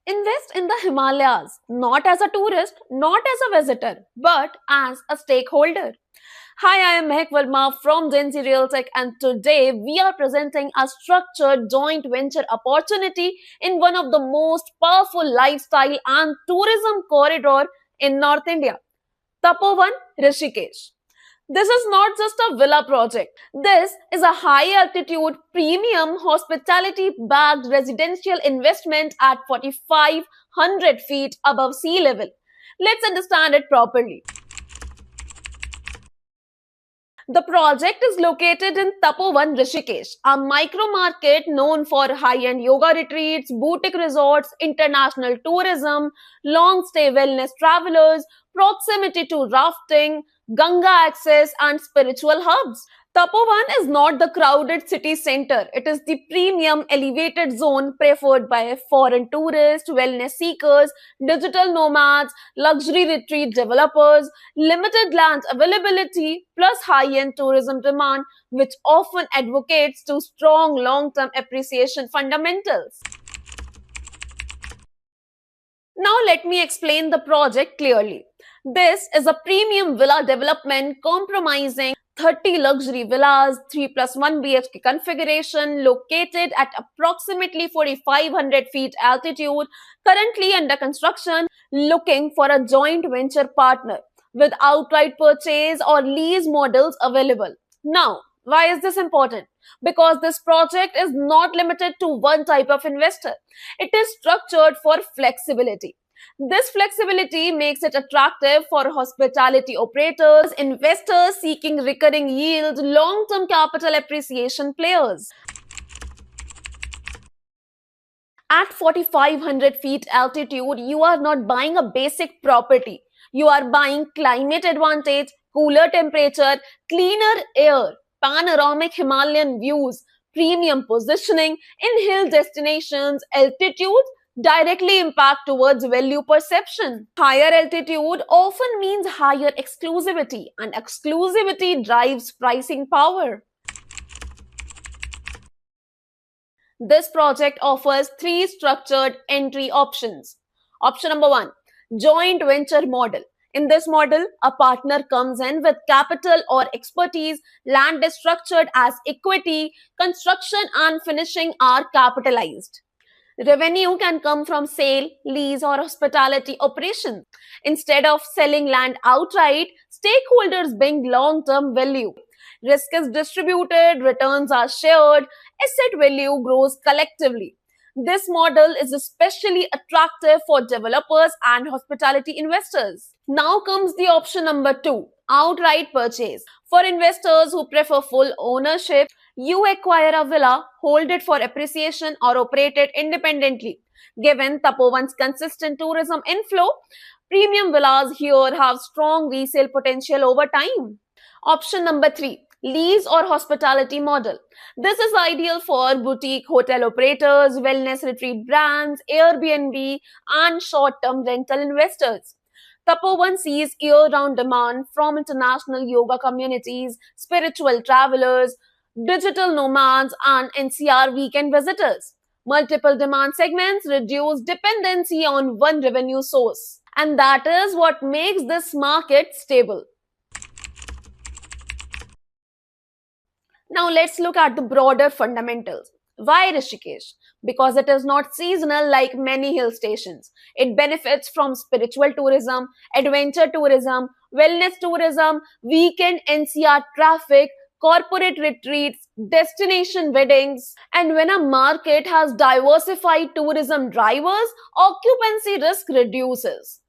Invest in the Himalayas, not as a tourist, not as a visitor, but as a stakeholder. Hi, I am Mehak Verma from Gen Z Real Tech, and today we are presenting a structured joint venture opportunity in one of the most powerful lifestyle and tourism corridor in North India, Tapovan, Rishikesh. This is not just a villa project. This is a high altitude, premium, hospitality backed residential investment at 4,500 feet above sea level. Let's understand it properly. The project is located in Tapovan, Rishikesh, a micro market known for high-end yoga retreats, boutique resorts, international tourism, long-stay wellness travelers, proximity to rafting, Ganga access, and spiritual hubs. Tapovan is not the crowded city center. It is the premium elevated zone preferred by foreign tourists, wellness seekers, digital nomads, luxury retreat developers, limited land availability, plus high-end tourism demand, which often advocates to strong long-term appreciation fundamentals. Now let me explain the project clearly. This is a premium villa development comprising 30 luxury villas, 3 plus 1 BHK configuration located at approximately 4,500 feet altitude, currently under construction, looking for a joint venture partner with outright purchase or lease models available. Now, why is this important? Because this project is not limited to one type of investor. It is structured for flexibility. This flexibility makes it attractive for hospitality operators, investors seeking recurring yield, long-term capital appreciation players. At 4,500 feet altitude, you are not buying a basic property. You are buying climate advantage, cooler temperature, cleaner air, panoramic Himalayan views, premium positioning in hill destinations, altitude directly impact towards value perception. Higher altitude often means higher exclusivity, and exclusivity drives pricing power. This project offers three structured entry options. Option number one, joint venture model. In this model, a partner comes in with capital or expertise, land is structured as equity, construction and finishing are capitalized. Revenue can come from sale, lease, or hospitality operations. Instead of selling land outright, stakeholders bring long term value. Risk is distributed, returns are shared, asset value grows collectively. This model is especially attractive for developers and hospitality investors. Now comes the option number two, outright purchase. For investors who prefer full ownership, you acquire a villa, hold it for appreciation, or operate it independently. Given Tapovan's consistent tourism inflow, premium villas here have strong resale potential over time. Option number three, lease or hospitality model. This is ideal for boutique hotel operators, wellness retreat brands, Airbnb, and short term rental investors. Tapovan sees year round demand from international yoga communities, spiritual travelers, digital nomads, and NCR weekend visitors. Multiple demand segments reduce dependency on one revenue source. And that is what makes this market stable. Now let's look at the broader fundamentals. Why Rishikesh? Because it is not seasonal like many hill stations. It benefits from spiritual tourism, adventure tourism, wellness tourism, weekend NCR traffic, corporate retreats, destination weddings. And when a market has diversified tourism drivers, occupancy risk reduces.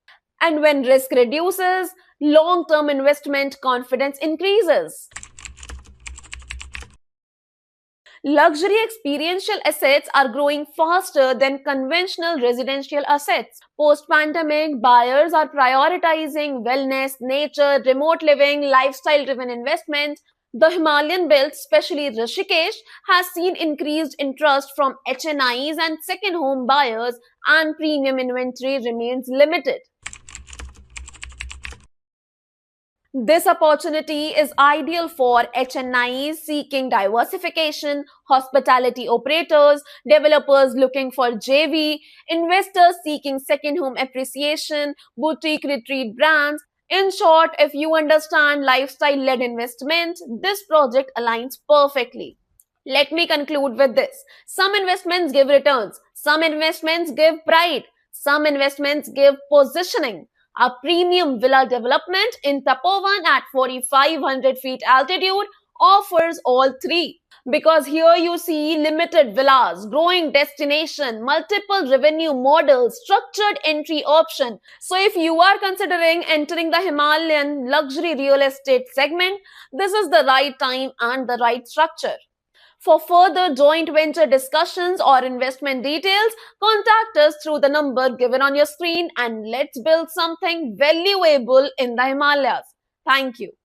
And when risk reduces, long term investment confidence increases. Luxury experiential assets are growing faster than conventional residential assets. Post pandemic, buyers are prioritizing wellness, nature, remote living, lifestyle driven investment. The Himalayan belt, especially Rishikesh, has seen increased interest from HNIs and second home buyers, and premium inventory remains limited. This opportunity is ideal for HNIs seeking diversification, hospitality operators, developers looking for JV, investors seeking second home appreciation, boutique retreat brands. In short, if you understand lifestyle led investment, this project aligns perfectly. Let me conclude with this. Some investments give returns, some investments give pride, some investments give positioning. A premium villa development in Tapovan at 4,500 feet altitude offers all three. Because here you see limited villas, growing destination, multiple revenue models, structured entry option. So if you are considering entering the Himalayan luxury real estate segment, this is the right time and the right structure. For further joint venture discussions or investment details, contact us through the number given on your screen and let's build something valuable in the Himalayas. Thank you.